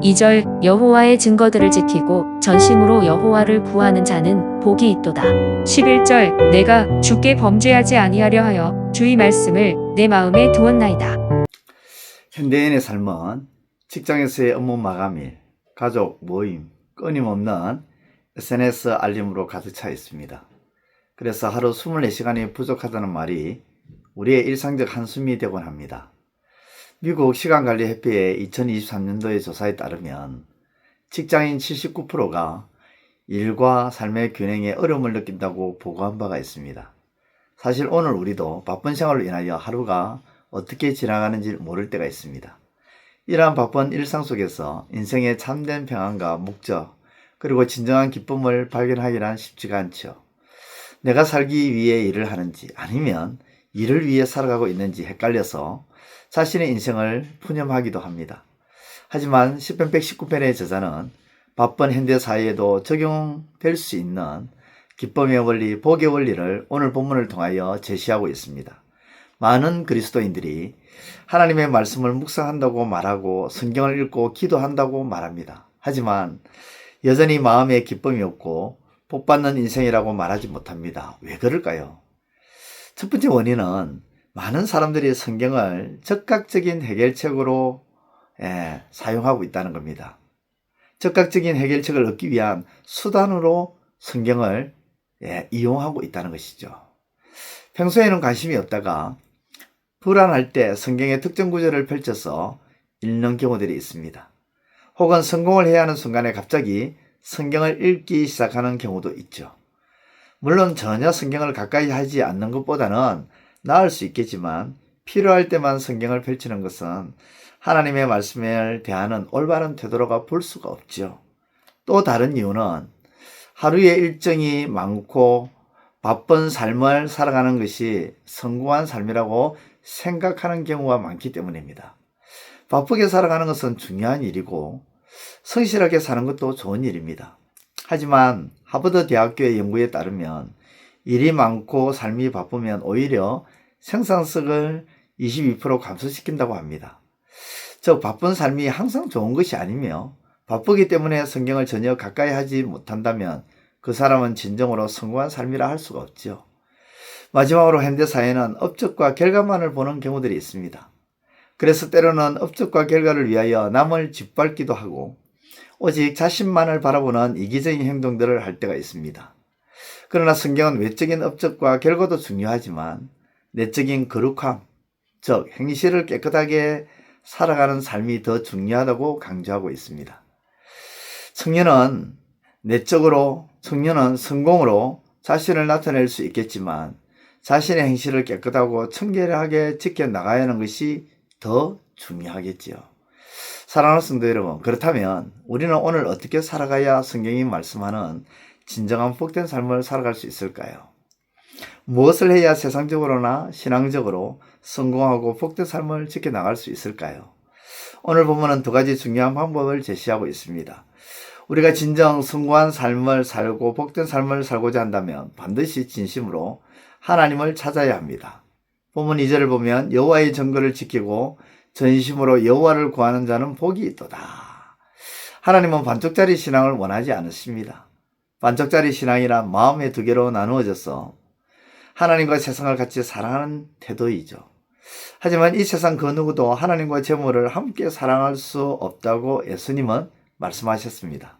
2절 여호와의 증거들을 지키고 전심으로 여호와를 구하는 자는 복이 있도다. 11절 내가 주께 범죄하지 아니하려 하여 주의 말씀을 내 마음에 두었나이다. 현대인의 삶은 직장에서의 업무 마감일, 가족 모임, 끊임없는 SNS 알림으로 가득 차 있습니다. 그래서 하루 24시간이 부족하다는 말이 우리의 일상적 한숨이 되곤 합니다. 미국 시간관리협회의 2023년도의 조사에 따르면 직장인 79%가 일과 삶의 균형에 어려움을 느낀다고 보고한 바가 있습니다. 사실 오늘 우리도 바쁜 생활로 인하여 하루가 어떻게 지나가는지 모를 때가 있습니다. 이러한 바쁜 일상 속에서 인생의 참된 평안과 목적, 그리고 진정한 기쁨을 발견하기란 쉽지가 않죠. 내가 살기 위해 일을 하는지 아니면 일을 위해 살아가고 있는지 헷갈려서 자신의 인생을 푸념하기도 합니다. 하지만 10편 119편의 저자는 바쁜 현대사회에도 적용될 수 있는 기쁨의 원리, 복의 원리를 오늘 본문을 통하여 제시하고 있습니다. 많은 그리스도인들이 하나님의 말씀을 묵상한다고 말하고 성경을 읽고 기도한다고 말합니다. 하지만 여전히 마음에 기쁨이 없고 복받는 인생이라고 말하지 못합니다. 왜 그럴까요? 첫 번째 원인은 많은 사람들이 성경을 적극적인 해결책으로 사용하고 있다는 겁니다. 적극적인 해결책을 얻기 위한 수단으로 성경을 이용하고 있다는 것이죠. 평소에는 관심이 없다가 불안할 때 성경의 특정 구절을 펼쳐서 읽는 경우들이 있습니다. 혹은 성공을 해야 하는 순간에 갑자기 성경을 읽기 시작하는 경우도 있죠. 물론 전혀 성경을 가까이 하지 않는 것보다는 나을 수 있겠지만 필요할 때만 성경을 펼치는 것은 하나님의 말씀을 대하는 올바른 태도로가 볼 수가 없죠. 또 다른 이유는 하루의 일정이 많고 바쁜 삶을 살아가는 것이 성공한 삶이라고 생각하는 경우가 많기 때문입니다. 바쁘게 살아가는 것은 중요한 일이고 성실하게 사는 것도 좋은 일입니다. 하지만 하버드 대학교의 연구에 따르면 일이 많고 삶이 바쁘면 오히려 생산성을 22% 감소시킨다고 합니다. 즉 바쁜 삶이 항상 좋은 것이 아니며 바쁘기 때문에 성경을 전혀 가까이 하지 못한다면 그 사람은 진정으로 성공한 삶이라 할 수가 없죠. 마지막으로 현대사회는 업적과 결과만을 보는 경우들이 있습니다. 그래서 때로는 업적과 결과를 위하여 남을 짓밟기도 하고 오직 자신만을 바라보는 이기적인 행동들을 할 때가 있습니다. 그러나 성경은 외적인 업적과 결과도 중요하지만 내적인 거룩함, 즉 행실을 깨끗하게 살아가는 삶이 더 중요하다고 강조하고 있습니다. 청년은 성공으로 자신을 나타낼 수 있겠지만 자신의 행실을 깨끗하고 청결하게 지켜나가야 하는 것이 더 중요하겠지요. 사랑하는 성도 여러분, 그렇다면 우리는 오늘 어떻게 살아가야 성경이 말씀하는 진정한 복된 삶을 살아갈 수 있을까요? 무엇을 해야 세상적으로나 신앙적으로 성공하고 복된 삶을 지켜나갈 수 있을까요? 오늘 본문은 두 가지 중요한 방법을 제시하고 있습니다. 우리가 진정 성공한 삶을 살고 복된 삶을 살고자 한다면 반드시 진심으로 하나님을 찾아야 합니다. 본문 2절을 보면 여호와의 증거를 지키고 전심으로 여호와를 구하는 자는 복이 있도다. 하나님은 반쪽짜리 신앙을 원하지 않으십니다. 반쪽짜리 신앙이란 마음의 두 개로 나누어져서 하나님과 세상을 같이 사랑하는 태도이죠. 하지만 이 세상 그 누구도 하나님과 재물을 함께 사랑할 수 없다고 예수님은 말씀하셨습니다.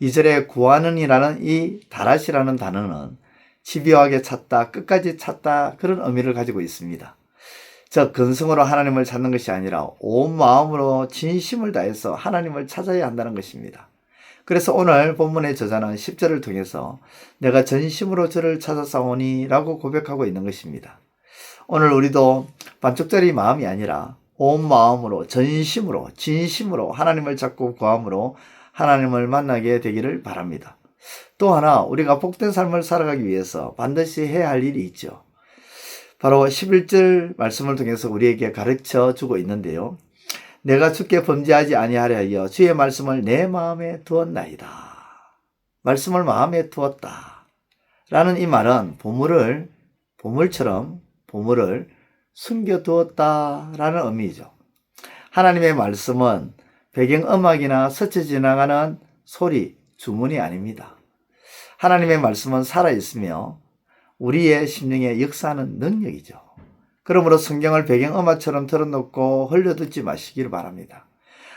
2절에 구하는 이라는 이 다랏이라는 단어는 집요하게 찾다, 끝까지 찾다 그런 의미를 가지고 있습니다. 즉 근성으로 하나님을 찾는 것이 아니라 온 마음으로 진심을 다해서 하나님을 찾아야 한다는 것입니다. 그래서 오늘 본문의 저자는 10절을 통해서 내가 전심으로 저를 찾아싸오니 라고 고백하고 있는 것입니다. 오늘 우리도 반쪽짜리 마음이 아니라 온 마음으로 전심으로 진심으로 하나님을 찾고 구함으로 하나님을 만나게 되기를 바랍니다. 또 하나 우리가 복된 삶을 살아가기 위해서 반드시 해야 할 일이 있죠. 바로 11절 말씀을 통해서 우리에게 가르쳐 주고 있는데요. 내가 주께 범죄하지 아니하려 하여 주의 말씀을 내 마음에 두었나이다. 말씀을 마음에 두었다. 라는 이 말은 보물을 숨겨두었다 라는 의미죠. 하나님의 말씀은 배경음악이나 스쳐 지나가는 소리, 주문이 아닙니다. 하나님의 말씀은 살아있으며 우리의 심령에 역사하는 능력이죠. 그러므로 성경을 배경음악처럼 틀어놓고 흘려듣지 마시기를 바랍니다.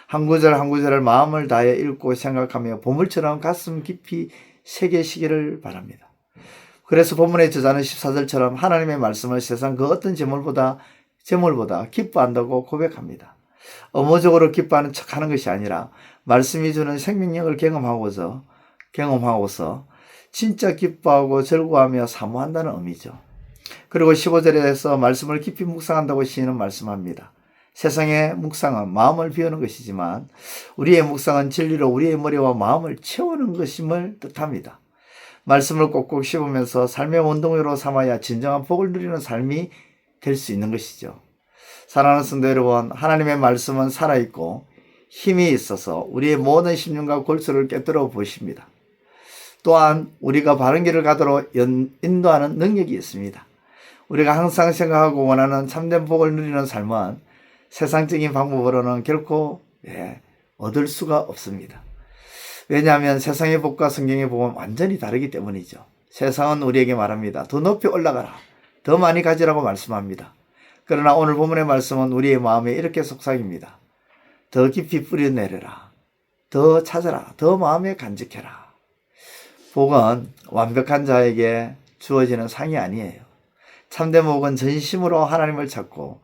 한 구절 한 구절을 마음을 다해 읽고 생각하며 보물처럼 가슴 깊이 새기시기를 바랍니다. 그래서 본문의 저자는 14절처럼 하나님의 말씀을 세상 그 어떤 재물보다 기뻐한다고 고백합니다. 의무적으로 기뻐하는 척하는 것이 아니라 말씀이 주는 생명력을 경험하고서 진짜 기뻐하고 즐거워하며 사모한다는 의미죠. 그리고 15절에서 말씀을 깊이 묵상한다고 시인은 말씀합니다. 세상의 묵상은 마음을 비우는 것이지만 우리의 묵상은 진리로 우리의 머리와 마음을 채우는 것임을 뜻합니다. 말씀을 꼭꼭 씹으면서 삶의 원동력으로 삼아야 진정한 복을 누리는 삶이 될 수 있는 것이죠. 사랑하는 성도 여러분, 하나님의 말씀은 살아있고 힘이 있어서 우리의 모든 심령과 골수를 꿰뚫어 보십니다. 또한 우리가 바른 길을 가도록 인도하는 능력이 있습니다. 우리가 항상 생각하고 원하는 참된 복을 누리는 삶은 세상적인 방법으로는 결코 얻을 수가 없습니다. 왜냐하면 세상의 복과 성경의 복은 완전히 다르기 때문이죠. 세상은 우리에게 말합니다. 더 높이 올라가라. 더 많이 가지라고 말씀합니다. 그러나 오늘 본문의 말씀은 우리의 마음에 이렇게 속삭입니다. 더 깊이 뿌려내려라. 더 찾아라. 더 마음에 간직해라. 복은 완벽한 자에게 주어지는 상이 아니에요. 참된 복은 전심으로 하나님을 찾고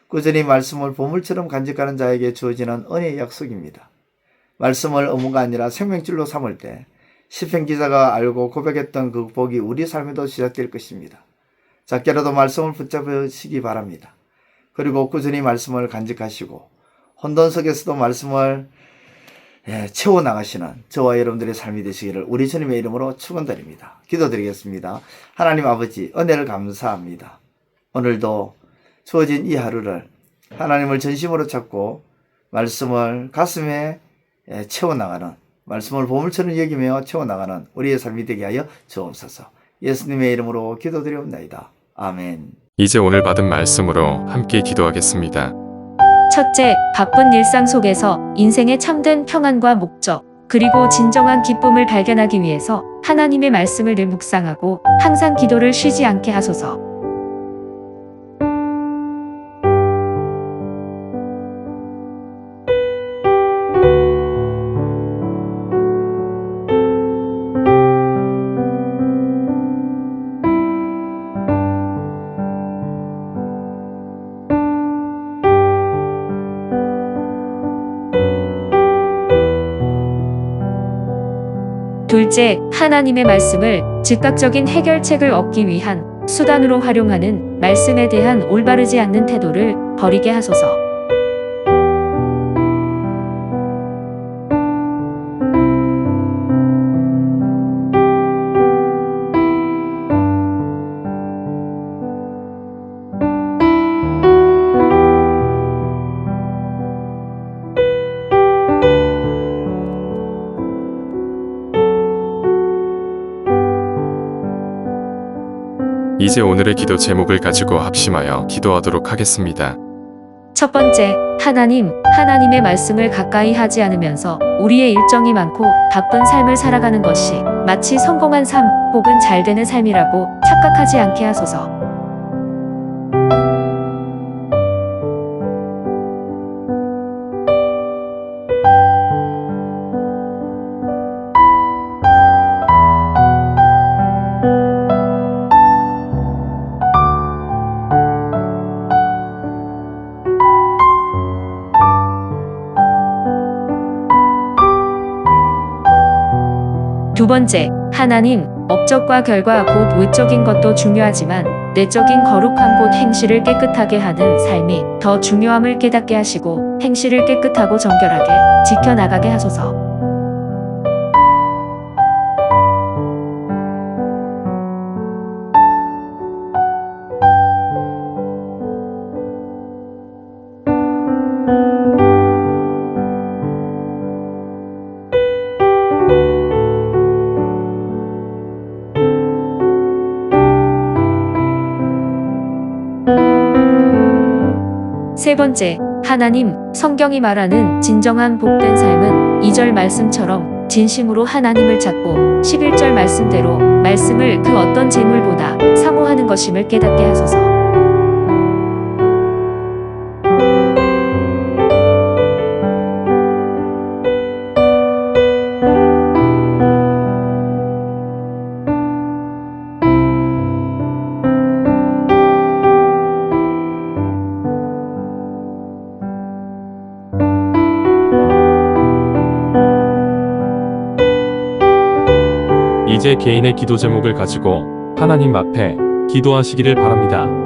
꾸준히 말씀을 보물처럼 간직하는 자에게 주어지는 은혜의 약속입니다. 말씀을 의무가 아니라 생명줄로 삼을 때 시편 기자가 알고 고백했던 그 복이 우리 삶에도 시작될 것입니다. 작게라도 말씀을 붙잡으시기 바랍니다. 그리고 꾸준히 말씀을 간직하시고 혼돈 속에서도 말씀을 채워나가시는 저와 여러분들의 삶이 되시기를 우리 주님의 이름으로 축원드립니다. 기도드리겠습니다. 하나님 아버지, 은혜를 감사합니다. 오늘도 주어진 이 하루를 하나님을 전심으로 찾고 말씀을 가슴에 채워나가는, 말씀을 보물처럼 여기며 채워나가는 우리의 삶이 되게 하여 주옵소서. 예수님의 이름으로 기도드리옵나이다. 아멘. 이제 오늘 받은 말씀으로 함께 기도하겠습니다. 첫째, 바쁜 일상 속에서 인생의 참된 평안과 목적, 그리고 진정한 기쁨을 발견하기 위해서 하나님의 말씀을 늘 묵상하고 항상 기도를 쉬지 않게 하소서. 둘째, 하나님의 말씀을 즉각적인 해결책을 얻기 위한 수단으로 활용하는 말씀에 대한 올바르지 않는 태도를 버리게 하소서. 이제 오늘의 기도 제목을 가지고 합심하여 기도하도록 하겠습니다. 첫 번째, 하나님의 말씀을 가까이 하지 않으면서 우리의 일정이 많고 바쁜 삶을 살아가는 것이 마치 성공한 삶 혹은 잘 되는 삶이라고 착각하지 않게 하소서. 두 번째, 업적과 결과 곧 외적인 것도 중요하지만 내적인 거룩함 곧 행실을 깨끗하게 하는 삶이 더 중요함을 깨닫게 하시고 행실을 깨끗하고 정결하게 지켜나가게 하소서. 세 번째, 하나님, 성경이 말하는 진정한 복된 삶은 2절 말씀처럼 진심으로 하나님을 찾고 11절 말씀대로 말씀을 그 어떤 재물보다 사모하는 것임을 깨닫게 하소서. 이제 개인의 기도 제목을 가지고 하나님 앞에 기도하시기를 바랍니다.